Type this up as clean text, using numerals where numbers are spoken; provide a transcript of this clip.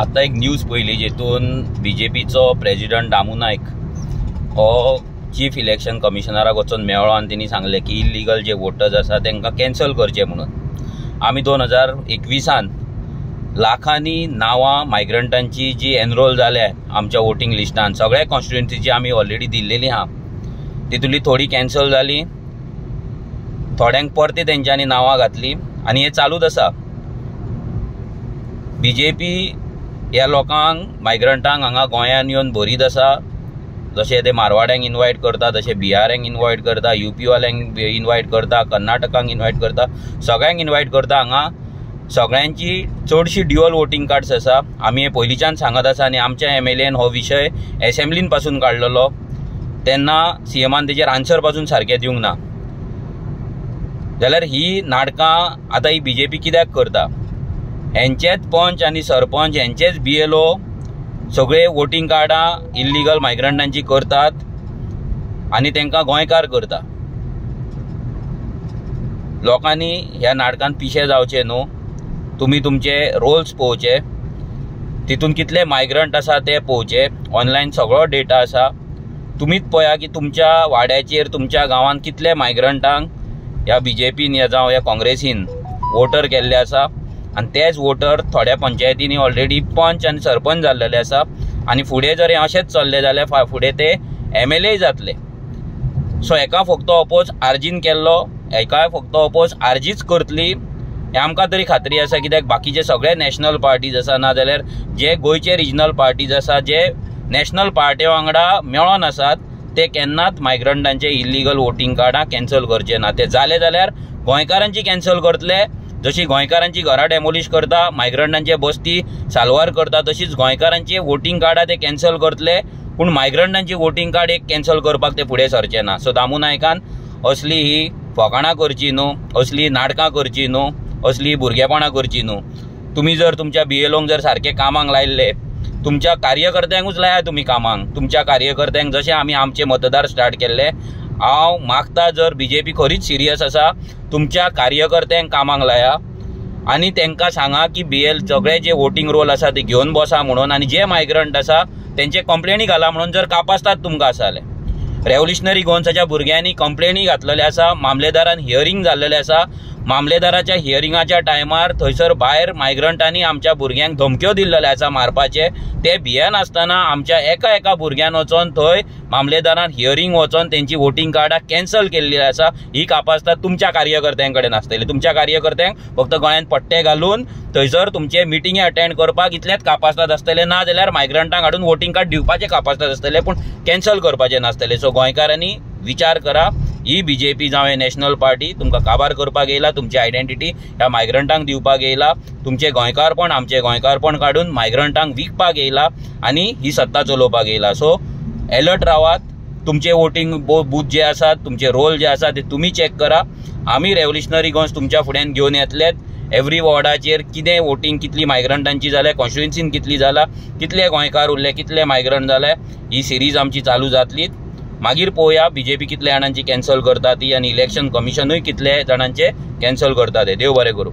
आतां एक न्यूज पयली जेतून बीजेपीचो प्रेजिडंट दामू नायक हो चीफ इलेक्शन कमिशनराक वचून मेळ्ळो आनी तेणी सांगलें की इल्लीगल जे वोटर्स आसा तांकां कॅन्सल करचे म्हणून। आमी 2021 लाखांनी नांवां मायग्रंटांची जी एनरोल जाल्या आमच्या वोटींग लिस्टान सगळ्या कॉन्स्टिट्युएन्सीची आमी ऑलरेडी दिल्लेली आहा। तितूंतली थोडी कॅन्सल जाली, थोड्यांक परती तेंच्यांनी नांवां घातली आनी हें चालूच आसा। बीजेपी ह्या लोकांक मायग्रंटांक हांगा गोंयांत येवन भरीत आसा। जशें ते मारवाड्यांक इन्वायट करता, तशें बिहारांक इन्वायट करता, UP वाल्यांक इन्वायट करता, कर्नाटकांक इन्वायट करता, सगळ्यांक इन्वायट करता। हांगा सगळ्यांची चडशी ड्युअल वोटींग कार्ड्स आसा। आमी हे पयलींच्यान सांगत आसा आनी आमच्या MLAन हो विशय एसेंब्लीन पासून काडलेलो तेन्ना CMान तेजेर आन्सर पासून सारकें दिवंक ना। जाल्यार ही नाटकां आतां ही BJP कित्याक करता? हेंचेच पंच आनी सरपंच, हेंचेच BLO सगळे वोटींग कार्डां इल्लीगल मायग्रंटांची करतात आनी तांकां गोंयकार करता। लोकांनी ह्या नाटकान पिशे जावचे न्हू। तुमी तुमचे रोल्स पळोवचे, तितून कितले मायग्रंट आसा ते पळोवचे। ऑनलायन सगळो डेटा आसा। तुमीच पळया की तुमच्या वाड्याचेर, तुमच्या गांवांत कितले मायग्रंटांक ह्या BJPन जावं ह्या काँग्रेसीन वोटर केल्ले आसा आनी तेच वोटर थोड्या पंचायतींनी ऑलरेडी पंच आनी सरपंच जाल्लेले आसा। आनी फुडें जर हें अशेंच चल्लें जाल्यार फुडें ते MLA जातले। सो हेका फक्त अपोज आर्जीन केल्लो, हेका फक्त अपोज आर्जीच करतली हें आमकां तरी खात्री आसा। कित्याक बाकीचे सगळे नॅशनल पार्टीज आसा, नाजाल्यार जे गोंयचे रिजनल पार्टीज आसा, जे नॅशनल पार्टी वांगडा मेळोन आसात, ते केन्नाच मायग्रंटांचे इल्लीगल वोटींग कार्डां कॅन्सल करचे ना। ते जाले जाल्यार गोंयकारांची कॅन्सल करतले। जशी गोंयकारांची घरां डेमोलिश करता, मायग्रंटांचे बस्ती साल्वार करता, तशीच गोंयकारांचे वोटींग कार्डां ते कॅन्सल करतले। पूण मायग्रंटांची वोटींग कार्ड एक कॅन्सल करपाक ते फुडें सरचे ना। सो दामू नायकान असली ही फकाणां करची न्हू, असली नाटकां करची न्हू, असली भुरगेपणां करची न्हू। तुमी जर तुमच्या BLOंक जर सारके कामाक लायल्ले, तुमच्या कार्यकर्त्यांकूच लाया तुमी कामांक। तुमच्या कार्यकर्त्यांक जशें आमी आमचे मतदार स्टार्ट केल्ले, हांव मागता जर BJP खरीच सिरियस आसा, तुमच्या कार्यकर्त्यांक कामाक लाया आनी तांकां सांगा की सगळे जे वोटींग रोल आसा ते घेवन बसा म्हणून, आनी जे मायग्रंट आसा तेंचे कंप्लेनी घाला म्हणून जर कापासतात तुमकां आसले। रेव्होल्युशनरी गोवन्साच्या भुरग्यांनी कंप्लेनी घातलेले आसा, मामलेदारान हियरींग जाल्लेले आसा। मामलेदाराच्या हियरिंगाच्या टायमार थंयसर भायर मायग्रंटांनी आमच्या भुरग्यांक धमक्यो दिल्लेले आसा मारपाचे। ते भियेनासतना आमच्या एका भुरग्यान वचोन थंय मामलेदारान हियरींग वचोन तेंची वोटींग कार्डां कॅन्सल केल्ली आसा। ही कापासतात तुमच्या कार्यकर्त्यां कडेन आसतली। तुमच्या कार्यकर्त्यांक फक्त गोंयांत पट्टे घालून थंयसर तुमचे मिटिंगे अटेंड करपाक इतलेच कापासतात आसतले, ना जाल्यार मायग्रंटांक हाडून वोटींग कार्ड दिवपाचे कापासतात आसतले, पूण कॅन्सल करपाचे नासतले। सो गोंयकारांनी विचार करा, ही BJP जावं नॅशनल पार्टी तुमकां काबार करपाक येयला, तुमची आयडेंटिटी ह्या मायग्रंटांक दिवपाक येयला, तुमचे गोंयकारपण आमचे गोंयकारपण काडून मायग्रंटांक विकपाक येयला आनी ही सत्ता चलोवपाक येयला। सो अलर्ट रावात। तुमचे वोटींग बूथ जे आसात, तुमचे रोल जे आसा ते तुमी चॅक करा। आमी रेव्होल्युशनरी गोवन्स तुमच्या फुड्यान घेवन येतलेत। एवरी वॉर्डाचेर कितें वोटींग कितली मायग्रंटांची जाल्या, कॉन्स्टिट्युएन्सीन कितली जाला, कितले गोंयकार उरले, कितले मायग्रंट जाले, ही सिरीज आमची चालू जातलीच। मागीर पळोवया BJP कितले जाणांची कॅन्सल करता ती, आनी इलेक्शन कमिशनूय कितले जाणांचे कॅन्सल करता ते। देव बरें करूं।